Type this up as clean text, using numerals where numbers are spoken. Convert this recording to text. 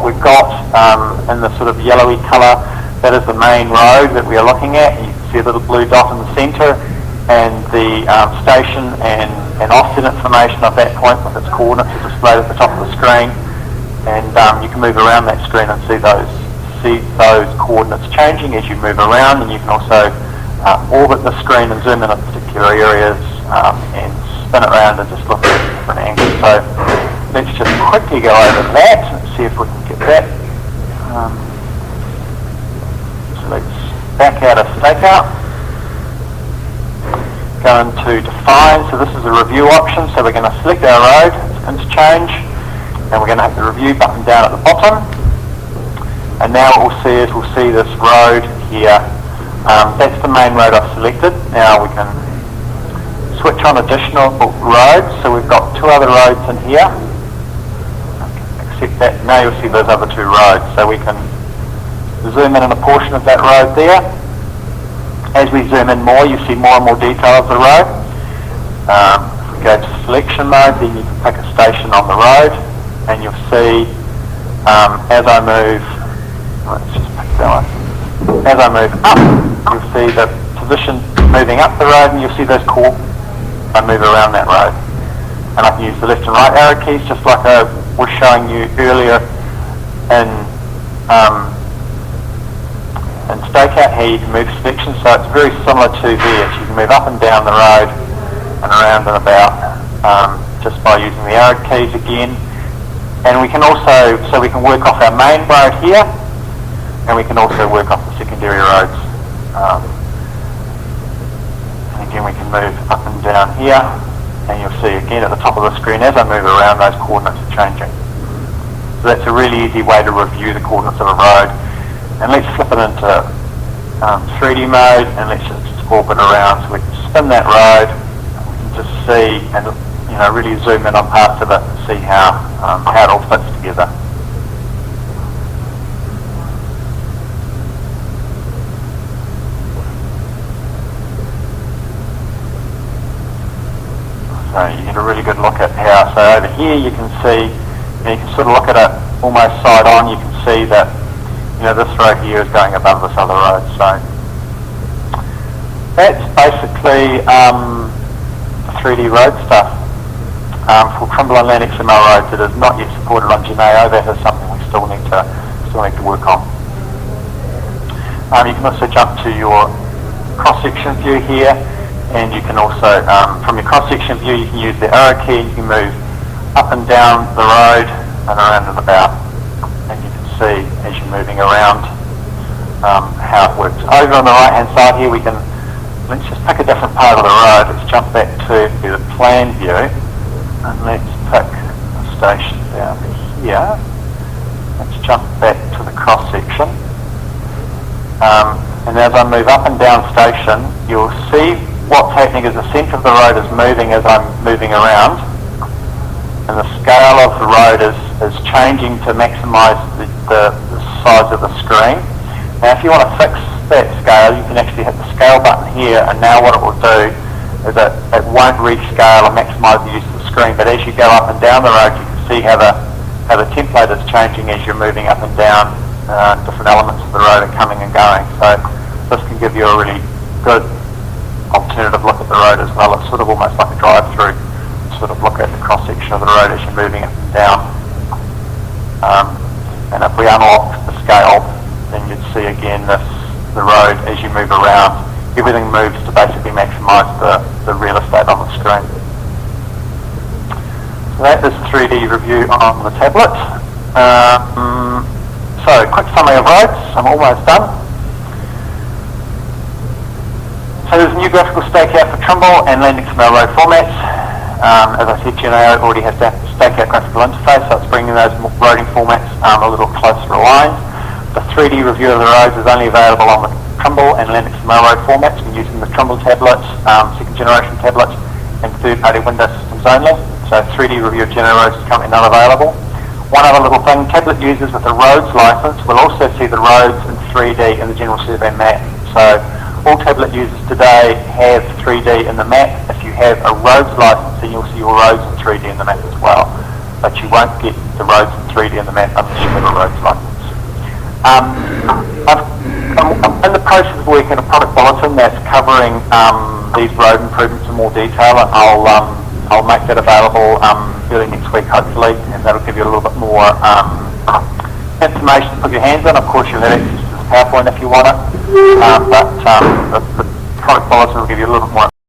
we've got in the sort of yellowy colour, that is the main road that we are looking at. You can see a little blue dot in the centre, and the station and offset information of that point with its coordinates are displayed at the top of the screen. And you can move around that screen and see those coordinates changing as you move around, and you can also orbit the screen and zoom in at particular areas and spin it around and just look at different angles. So let's just quickly go over that and see if we can get that. So let's back out of stakeout, go into define. So this is a review option, so we're going to select our road, interchange, and we're going to have the review button down at the bottom. And now what we'll see is we'll see this road here. That's the main road I've selected. Now we can switch on additional roads. So we've got two other roads in here. Except that now you'll see those other two roads. So we can zoom in on a portion of that road there. As we zoom in more, you see more and more detail of the road. If we go to selection mode, then you can pick a station on the road, and you'll see as I move, let's just pick that one. As I move up, you'll see the position moving up the road, and you'll see those I move around that road. And I can use the left and right arrow keys, just like I was showing you earlier in stakeout. Here you can move selection, so it's very similar to this. You can move up and down the road and around and about just by using the arrow keys again. And we can also, so we can work off our main road here, and we can also work off the secondary roads. And again, we can move up and down here, and you'll see again at the top of the screen, as I move around, those coordinates are changing. So that's a really easy way to review the coordinates of a road. And let's flip it into 3D mode, and let's just orbit around so we can spin that road, and we can just see and really zoom in on parts of it and see how it all fits together. So you get a really good look at how, so over here you can see, you can sort of look at it almost side on, you can see that this road here is going above this other road. So that's basically the 3D road stuff. For Trimble and Lennox ML roads, it is not yet supported on Geneo. That is something we still need to work on. You can also jump to your cross-section view here, and you can also, from your cross-section view, you can use the arrow key. You can move up and down the road and around and about, and you can see as you're moving around how it works. Over on the right-hand side here, let's just pick a different part of the road. Let's jump back to the plan view, and let's pick a station down here. Let's jump back to the cross-section. And as I move up and down station, you'll see what's happening is the centre of the road is moving as I'm moving around, and the scale of the road is changing to maximise the size of the screen. Now if you want to fix that scale, you can actually hit the scale button here, and now what it will do is that it won't rescale and maximise the use of the screen, but as you go up and down the road, you can see how the template is changing as you're moving up and down. Different elements of the road are coming and going, so this can give you a really good alternative look at the road as well. It's sort of almost like a drive-through, sort of look at the cross-section of the road as you're moving up and down. And if we unlock the scale, then you'd see again the road as you move around. Everything moves to basically maximise the real estate on the screen. So that is 3D review on the tablet. So, quick summary of roads. I'm almost done. So there's a new graphical stakeout for Trimble and Lennox ML road formats. As I said, Geneo already has that stakeout graphical interface, so it's bringing those roading formats a little closer aligned. The 3D review of the roads is only available on the Trimble and Lennox ML road formats and using the Trimble tablets, second generation tablets, and third-party Windows systems only. So 3D review of Geneo roads is currently not available. One other little thing, tablet users with a roads license will also see the roads in 3D in the General Survey map. So all tablet users today have 3D in the map. If you have a roads license, then you'll see your roads in 3D in the map as well. but you won't get the roads in 3D on the map unless you have a roads license. I'm in the process of working on a product bulletin that's covering these road improvements in more detail, and I'll make that available early next week hopefully, and that'll give you a little bit more information to put your hands on. Of course you'll have access to the PowerPoint if you want it, but the product bulletin will give you a little bit more